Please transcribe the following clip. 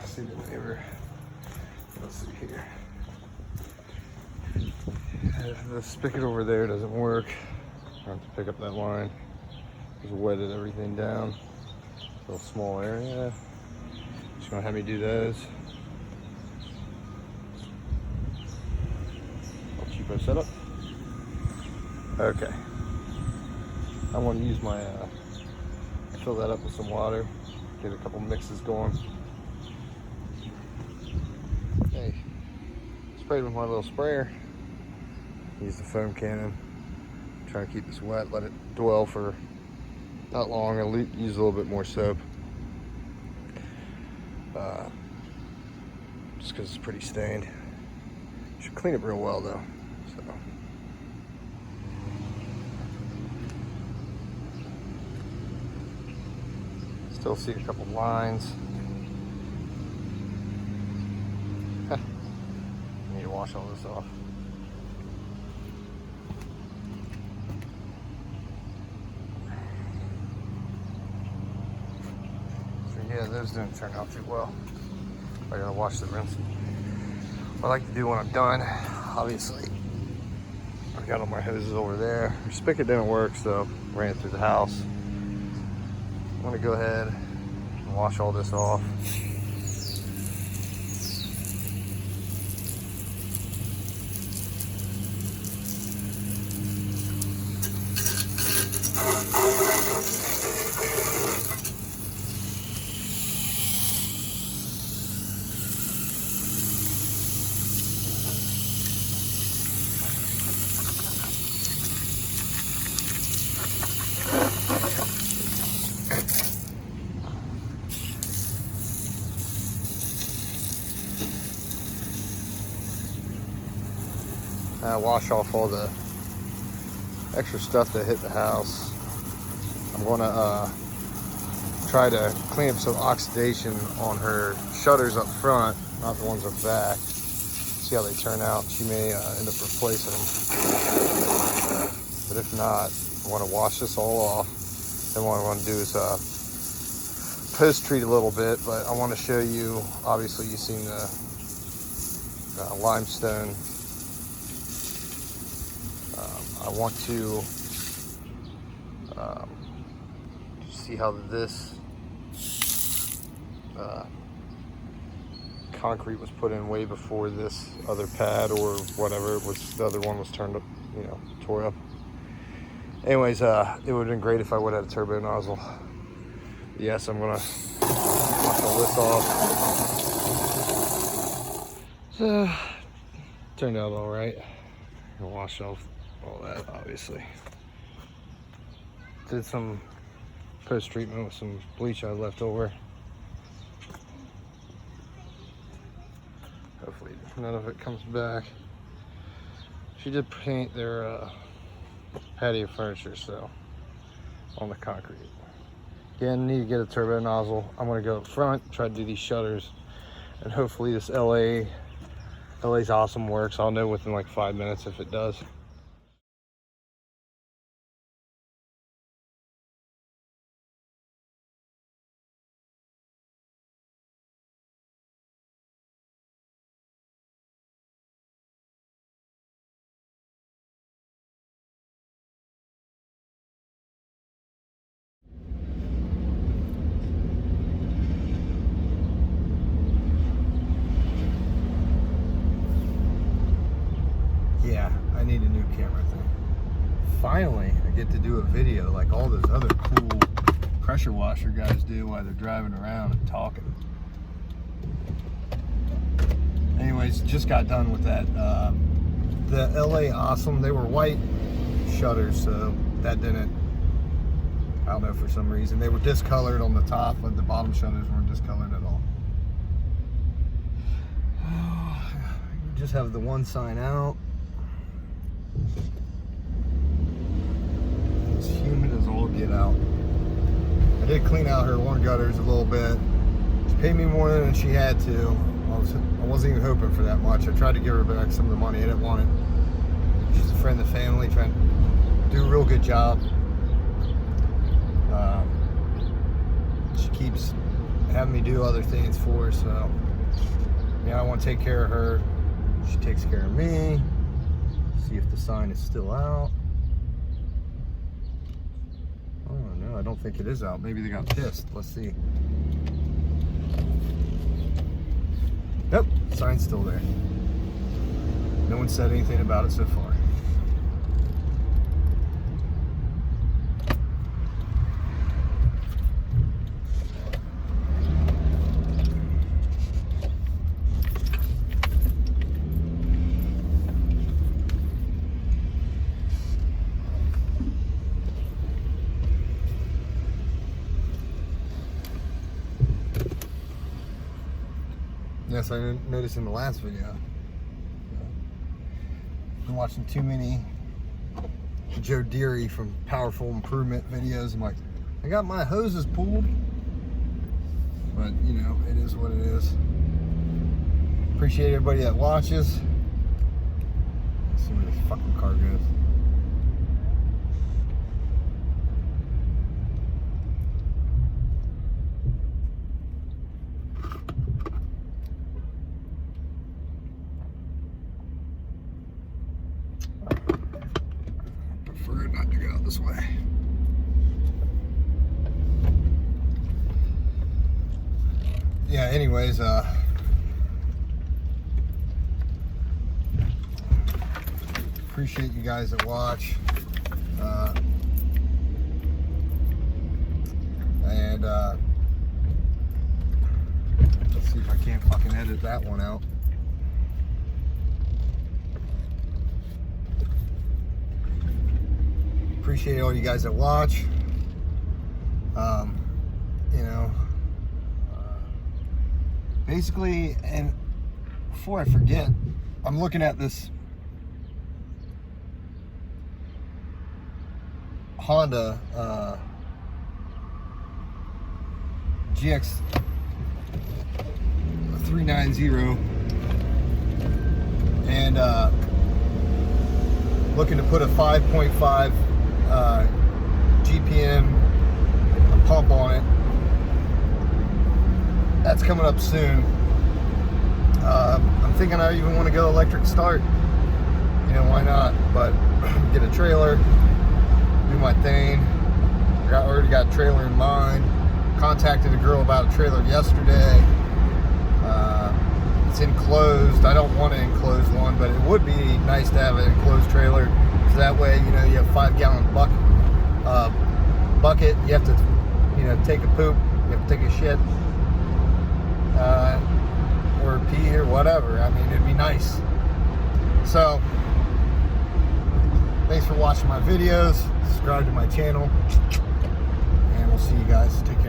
see the neighbor. Let's see here. The spigot over there doesn't work. I have to pick up that line. Just wetted everything down. A little small area. She's gonna have me do those. Cheapo setup. Okay. I want to use my fill that up with some water. Get a couple mixes going. Hey, sprayed with my little sprayer. Use the foam cannon. Try to keep this wet. Let it dwell for not long. I'll use a little bit more soap. Just because it's pretty stained. Should clean it real well though. So. Still see a couple lines. Need to wash all this off. So yeah, those didn't turn out too well. I gotta wash the rinse. What I like to do when I'm done, obviously, I've got all my hoses over there. The spigot didn't work, so ran it through the house. I'm gonna go ahead and wash all this off. Wash off all the extra stuff that hit the house. I'm gonna try to clean up some oxidation on her shutters up front, not the ones up back. See how they turn out. She may end up replacing them, but if not, I want to wash this all off. Then what I want to do is post treat a little bit, but I want to show you. Obviously, you've seen the limestone. I want to see how this concrete was put in way before this other pad or whatever it was. The other one was turned up, you know, tore up. Anyways, it would have been great if I would have had a turbo nozzle. Yes, I'm gonna wash all this off. So, turned out all right. I'll wash off all that, obviously. Did some post treatment with some bleach I left over. Hopefully none of it comes back. She did paint their patio furniture, so on the concrete. Again, need to get a turbo nozzle. I'm gonna go up front, try to do these shutters, and hopefully this LA's awesome works. I'll know within like 5 minutes if it does. Yeah, I need a new camera thing. Finally, I get to do a video like all those other cool pressure washer guys do while they're driving around and talking. Anyways, just got done with that. The LA Awesome, they were white shutters, so that didn't, I don't know, for some reason. They were discolored on the top, but the bottom shutters weren't discolored at all. Just have the one sign out. It's humid as all get out. I did clean out her lawn gutters a little bit. She paid me more than she had to. I wasn't even hoping for that much. I tried to give her back some of the money. I didn't want it. She's a friend of the family, trying to do a real good job. She keeps having me do other things for her, so yeah, I want to take care of her. She takes care of me. See if the sign is still out. Oh no, I don't think it is out. Maybe they got pissed. Let's see. Nope, sign's still there. No one said anything about it so far. Yes, I noticed in the last video. Been watching too many Joe Deary from Powerful Improvement videos. I'm like, I got my hoses pulled. But, you know, it is what it is. Appreciate everybody that watches. Let's see where this fucking car goes. Not to go out this way. Yeah, anyways, appreciate you guys that watch. And let's see if I can't fucking edit that one out. Appreciate all you guys that watch. You know, basically, and before I forget, I'm looking at this Honda GX 390 and looking to put a 5.5 GPM pump on it. That's coming up soon. I'm thinking I even want to go electric start. You know, why not? But get a trailer, do my thing. I already got a trailer in mind. Contacted a girl about a trailer yesterday. It's enclosed. I don't want an enclosed one, but it would be nice to have an enclosed trailer. So that way, you know, you have 5-gallon bucket. You have to, you know, take a poop. You have to take a shit, or pee or whatever. I mean, it'd be nice. So, thanks for watching my videos. Subscribe to my channel, and we'll see you guys. Take care.